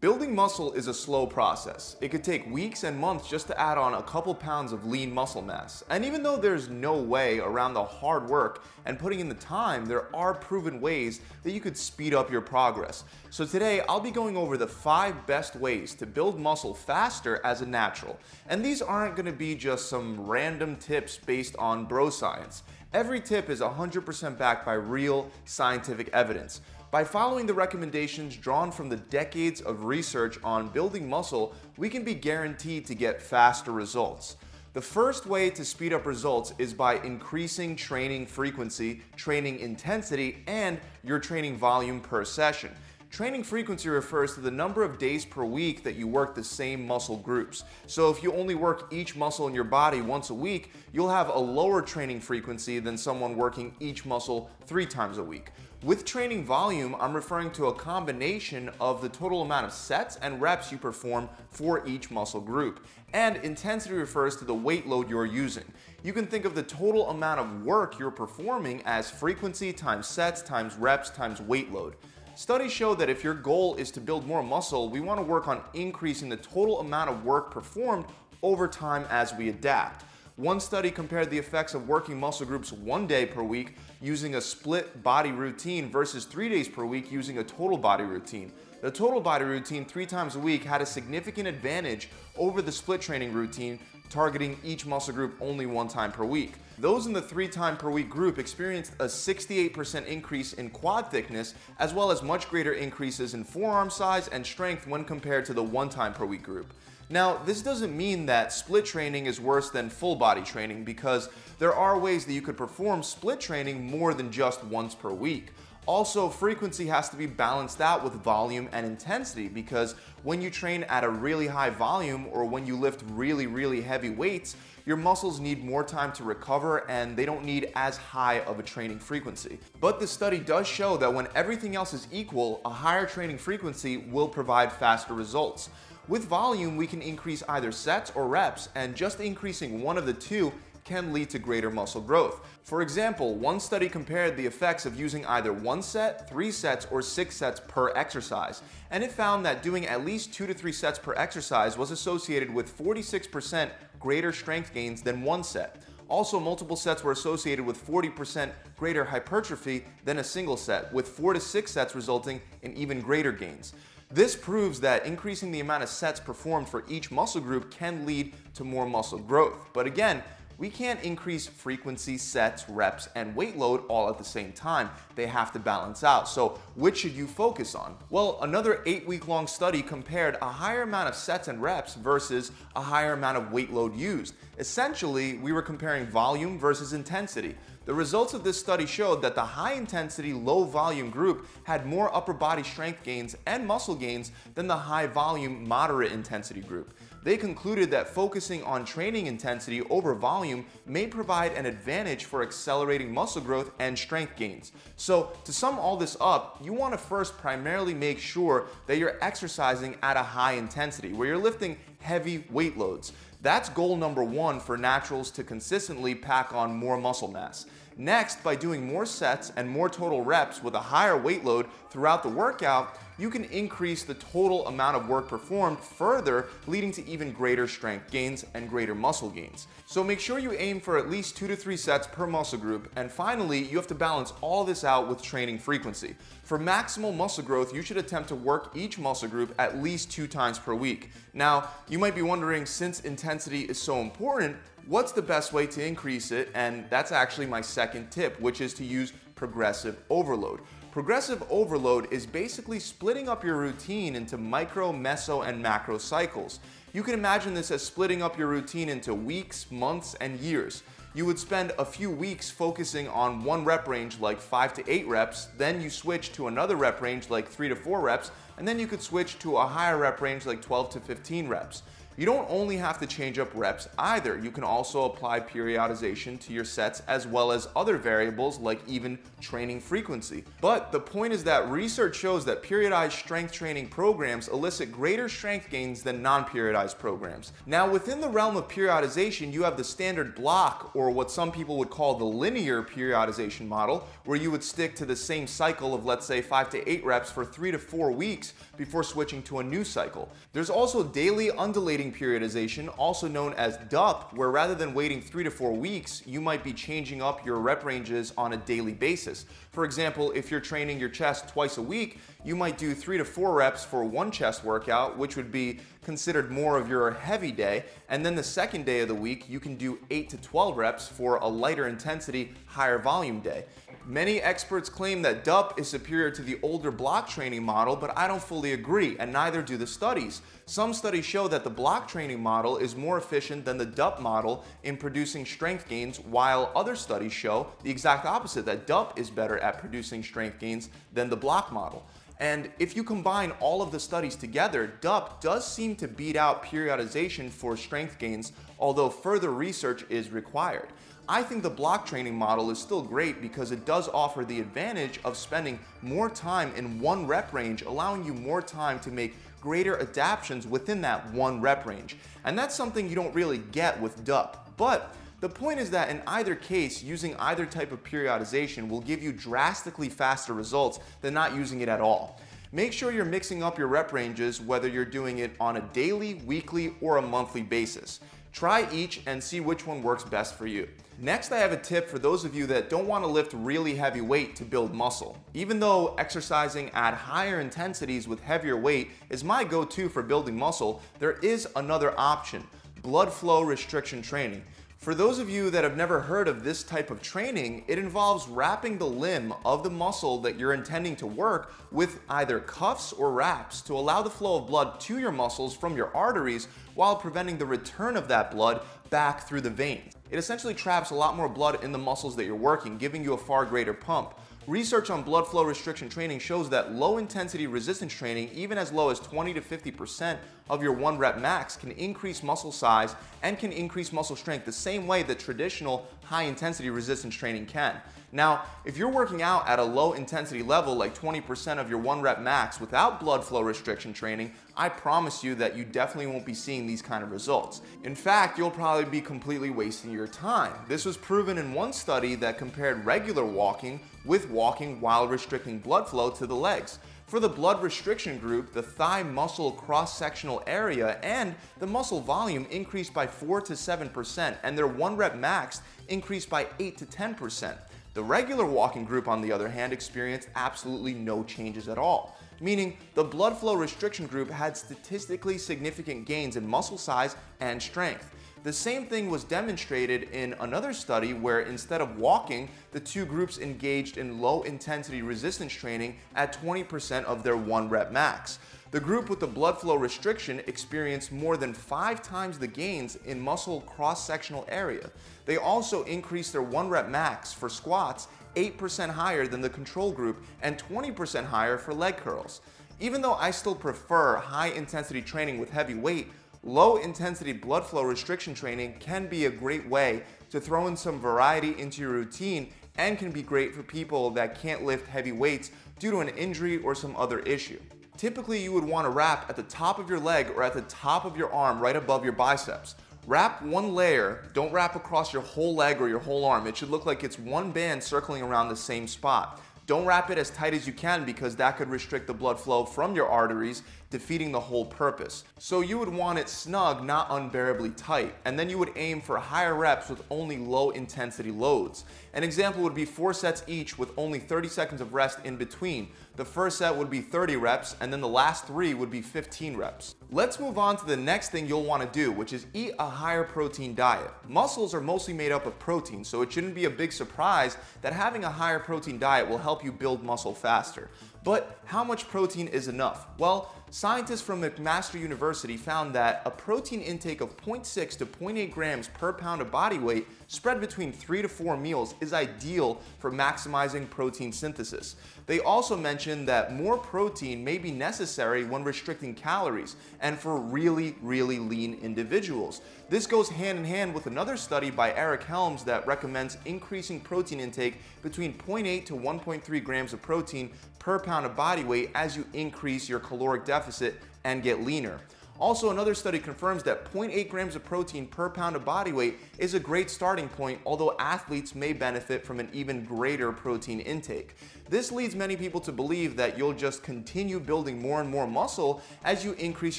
Building muscle is a slow process. It could take weeks and months just to add on a couple pounds of lean muscle mass. And even though there's no way around the hard work and putting in the time, there are proven ways that you could speed up your progress. So today, I'll be going over the 5 best ways to build muscle faster as a natural. And these aren't going to be just some random tips based on bro science. Every tip is 100% backed by real scientific evidence. By following the recommendations drawn from the decades of research on building muscle, we can be guaranteed to get faster results. The first way to speed up results is by increasing training frequency, training intensity, and your training volume per session. Training frequency refers to the number of days per week that you work the same muscle groups. So if you only work each muscle in your body once a week, you'll have a lower training frequency than someone working each muscle 3 times a week. With training volume, I'm referring to a combination of the total amount of sets and reps you perform for each muscle group. And intensity refers to the weight load you're using. You can think of the total amount of work you're performing as frequency times sets times reps times weight load. Studies show that if your goal is to build more muscle, we want to work on increasing the total amount of work performed over time as we adapt. One study compared the effects of working muscle groups 1 day per week using a split body routine versus 3 days per week using a total body routine. The total body routine 3 times a week had a significant advantage over the split training routine, targeting each muscle group only 1 time per week. Those in the 3 time per week group experienced a 68% increase in quad thickness, as well as much greater increases in forearm size and strength when compared to the 1 time per week group. Now, this doesn't mean that split training is worse than full body training, because there are ways that you could perform split training more than just once per week. Also, frequency has to be balanced out with volume and intensity, because when you train at a really high volume or when you lift really heavy weights, your muscles need more time to recover and they don't need as high of a training frequency. But the study does show that when everything else is equal, a higher training frequency will provide faster results. With volume, we can increase either sets or reps, and just increasing one of the two can lead to greater muscle growth. For example, one study compared the effects of using either 1 set, 3 sets, or 6 sets per exercise, and it found that doing at least 2 to 3 sets per exercise was associated with 46% greater strength gains than 1 set. Also, multiple sets were associated with 40% greater hypertrophy than a single set, with 4 to 6 sets resulting in even greater gains. This proves that increasing the amount of sets performed for each muscle group can lead to more muscle growth. But again, we can't increase frequency, sets, reps, and weight load all at the same time. They have to balance out. So which should you focus on? Well, another 8-week-long study compared a higher amount of sets and reps versus a higher amount of weight load used. Essentially, we were comparing volume versus intensity. The results of this study showed that the high-intensity, low-volume group had more upper body strength gains and muscle gains than the high-volume, moderate-intensity group. They concluded that focusing on training intensity over volume may provide an advantage for accelerating muscle growth and strength gains. So to sum all this up, you want to first primarily make sure that you're exercising at a high intensity, where you're lifting heavy weight loads. That's goal number 1 for naturals to consistently pack on more muscle mass. Next, by doing more sets and more total reps with a higher weight load throughout the workout, you can increase the total amount of work performed further, leading to even greater strength gains and greater muscle gains. So make sure you aim for at least 2 to 3 sets per muscle group, and finally, you have to balance all this out with training frequency. For maximal muscle growth, you should attempt to work each muscle group at least 2 times per week. Now, you might be wondering, since intensity is so important, what's the best way to increase it? And that's actually my second tip, which is to use progressive overload. Progressive overload is basically splitting up your routine into micro, meso, and macro cycles. You can imagine this as splitting up your routine into weeks, months, and years. You would spend a few weeks focusing on one rep range like 5 to 8 reps, then you switch to another rep range like 3 to 4 reps, and then you could switch to a higher rep range like 12 to 15 reps. You don't only have to change up reps either. You can also apply periodization to your sets as well as other variables like even training frequency. But the point is that research shows that periodized strength training programs elicit greater strength gains than non-periodized programs. Now, within the realm of periodization, you have the standard block, or what some people would call the linear periodization model, where you would stick to the same cycle of, let's say, 5 to 8 reps for 3 to 4 weeks before switching to a new cycle. There's also daily undulating periodization, also known as DUP, where rather than waiting 3 to 4 weeks, you might be changing up your rep ranges on a daily basis. For example, if you're training your chest twice a week, you might do 3 to 4 reps for one chest workout, which would be considered more of your heavy day, and then the second day of the week, you can do 8 to 12 reps for a lighter intensity, higher volume day. Many experts claim that DUP is superior to the older block training model, but I don't fully agree, and neither do the studies. Some studies show that the block training model is more efficient than the DUP model in producing strength gains, while other studies show the exact opposite, that DUP is better at producing strength gains than the block model. And if you combine all of the studies together, DUP does seem to beat out periodization for strength gains, although further research is required. I think the block training model is still great because it does offer the advantage of spending more time in one rep range, allowing you more time to make greater adaptations within that one rep range. And that's something you don't really get with DUP. But the point is that in either case, using either type of periodization will give you drastically faster results than not using it at all. Make sure you're mixing up your rep ranges, whether you're doing it on a daily, weekly, or a monthly basis. Try each and see which one works best for you. Next, I have a tip for those of you that don't want to lift really heavy weight to build muscle. Even though exercising at higher intensities with heavier weight is my go-to for building muscle, there is another option: blood flow restriction training. For those of you that have never heard of this type of training, it involves wrapping the limb of the muscle that you're intending to work with either cuffs or wraps to allow the flow of blood to your muscles from your arteries while preventing the return of that blood back through the veins. It essentially traps a lot more blood in the muscles that you're working, giving you a far greater pump. Research on blood flow restriction training shows that low intensity resistance training, even as low as 20 to 50% of your 1 rep max, can increase muscle size and can increase muscle strength the same way that traditional high intensity resistance training can. Now, if you're working out at a low intensity level like 20% of your 1 rep max without blood flow restriction training, I promise you that you definitely won't be seeing these kind of results. In fact, you'll probably be completely wasting your time. This was proven in one study that compared regular walking with walking while restricting blood flow to the legs. For the blood restriction group, the thigh muscle cross-sectional area and the muscle volume increased by 4 to 7%, and their 1 rep max increased by 8 to 10%. The regular walking group, on the other hand, experienced absolutely no changes at all, meaning the blood flow restriction group had statistically significant gains in muscle size and strength. The same thing was demonstrated in another study where instead of walking, the two groups engaged in low intensity resistance training at 20% of their 1 rep max. The group with the blood flow restriction experienced more than 5 times the gains in muscle cross-sectional area. They also increased their 1 rep max for squats 8% higher than the control group and 20% higher for leg curls. Even though I still prefer high intensity training with heavy weight, low intensity blood flow restriction training can be a great way to throw in some variety into your routine and can be great for people that can't lift heavy weights due to an injury or some other issue. Typically, you would want to wrap at the top of your leg or at the top of your arm right above your biceps. Wrap one layer, don't wrap across your whole leg or your whole arm. It should look like it's one band circling around the same spot. Don't wrap it as tight as you can because that could restrict the blood flow from your arteries, defeating the whole purpose. So you would want it snug, not unbearably tight, and then you would aim for higher reps with only low intensity loads. An example would be 4 sets each with only 30 seconds of rest in between. The first set would be 30 reps, and then the last 3 would be 15 reps. Let's move on to the next thing you'll want to do, which is eat a higher protein diet. Muscles are mostly made up of protein, so it shouldn't be a big surprise that having a higher protein diet will help you build muscle faster. But how much protein is enough? Well, Scientists from McMaster University found that a protein intake of 0.6 to 0.8 grams per pound of body weight spread between 3 to 4 meals is ideal for maximizing protein synthesis. They also mentioned that more protein may be necessary when restricting calories and for really lean individuals. This goes hand in hand with another study by Eric Helms that recommends increasing protein intake between 0.8 to 1.3 grams of protein per pound of body weight as you increase your caloric deficit and get leaner. Also, another study confirms that 0.8 grams of protein per pound of body weight is a great starting point, although athletes may benefit from an even greater protein intake. This leads many people to believe that you'll just continue building more and more muscle as you increase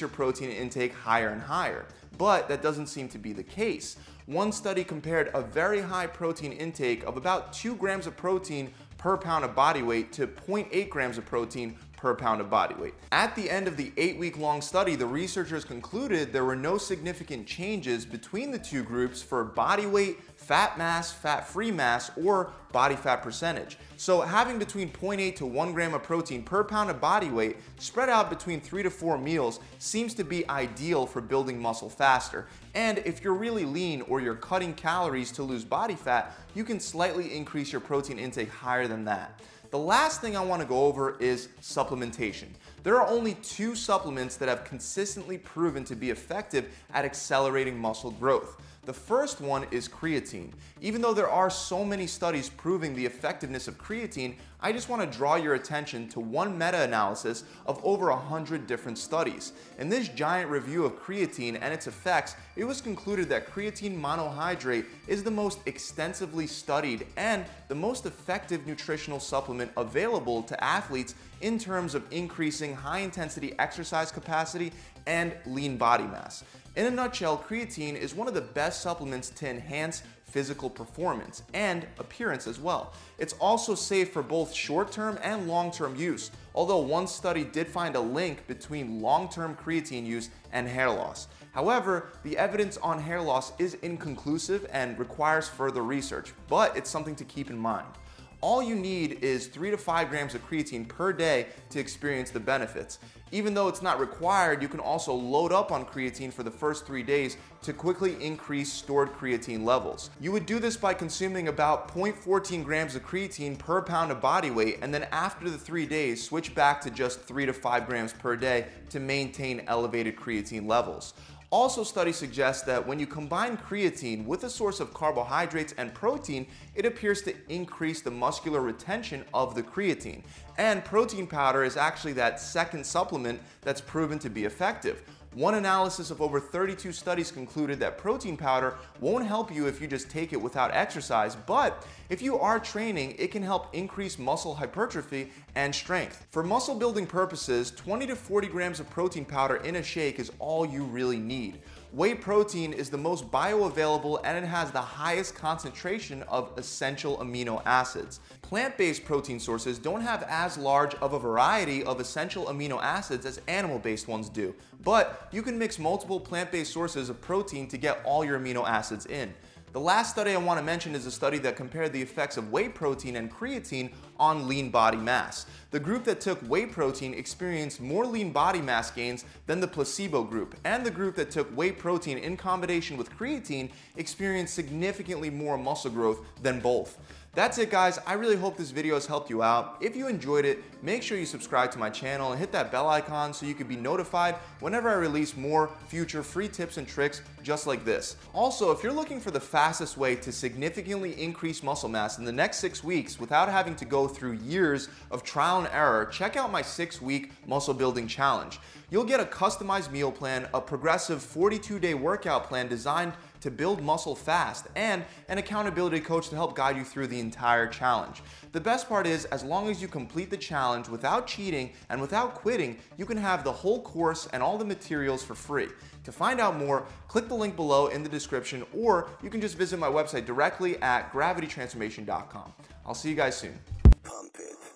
your protein intake higher and higher. But that doesn't seem to be the case. One study compared a very high protein intake of about 2 grams of protein per pound of body weight to 0.8 grams of protein per pound of body weight. At the end of the 8-week-long study, the researchers concluded there were no significant changes between the two groups for body weight, fat mass, fat-free mass, or body fat percentage. So having between 0.8 to 1 gram of protein per pound of body weight spread out between 3 to 4 meals seems to be ideal for building muscle faster. And if you're really lean or you're cutting calories to lose body fat, you can slightly increase your protein intake higher than that. The last thing I want to go over is supplementation. There are only 2 supplements that have consistently proven to be effective at accelerating muscle growth. The first one is creatine. Even though there are so many studies proving the effectiveness of creatine, I just want to draw your attention to one meta-analysis of over 100 different studies. In this giant review of creatine and its effects, it was concluded that creatine monohydrate is the most extensively studied and the most effective nutritional supplement available to athletes in terms of increasing high-intensity exercise capacity and lean body mass. In a nutshell, creatine is one of the best supplements to enhance physical performance and appearance as well. It's also safe for both short-term and long-term use, although one study did find a link between long-term creatine use and hair loss. However, the evidence on hair loss is inconclusive and requires further research, but it's something to keep in mind. All you need is 3 to 5 grams of creatine per day to experience the benefits. Even though it's not required, you can also load up on creatine for the first 3 days to quickly increase stored creatine levels. You would do this by consuming about 0.14 grams of creatine per pound of body weight, and then after the 3 days, switch back to just 3 to 5 grams per day to maintain elevated creatine levels. Also, studies suggest that when you combine creatine with a source of carbohydrates and protein, it appears to increase the muscular retention of the creatine. And protein powder is actually that second supplement that's proven to be effective. One analysis of over 32 studies concluded that protein powder won't help you if you just take it without exercise, but if you are training, it can help increase muscle hypertrophy and strength. For muscle building purposes, 20 to 40 grams of protein powder in a shake is all you really need. Whey protein is the most bioavailable and it has the highest concentration of essential amino acids. Plant-based protein sources don't have as large of a variety of essential amino acids as animal-based ones do, but you can mix multiple plant-based sources of protein to get all your amino acids in. The last study I want to mention is a study that compared the effects of whey protein and creatine on lean body mass. The group that took whey protein experienced more lean body mass gains than the placebo group, and the group that took whey protein in combination with creatine experienced significantly more muscle growth than both. That's it, guys. I really hope this video has helped you out. If you enjoyed it, make sure you subscribe to my channel and hit that bell icon so you can be notified whenever I release more future free tips and tricks just like this. Also, if you're looking for the fastest way to significantly increase muscle mass in the next 6 weeks without having to go through years of trial and error, check out my 6-week muscle building challenge. You'll get a customized meal plan, a progressive 42-day workout plan designed to build muscle fast, and an accountability coach to help guide you through the entire challenge. The best part is, as long as you complete the challenge without cheating and without quitting, you can have the whole course and all the materials for free. To find out more, click the link below in the description, or you can just visit my website directly at gravitytransformation.com. I'll see you guys soon. Pump it.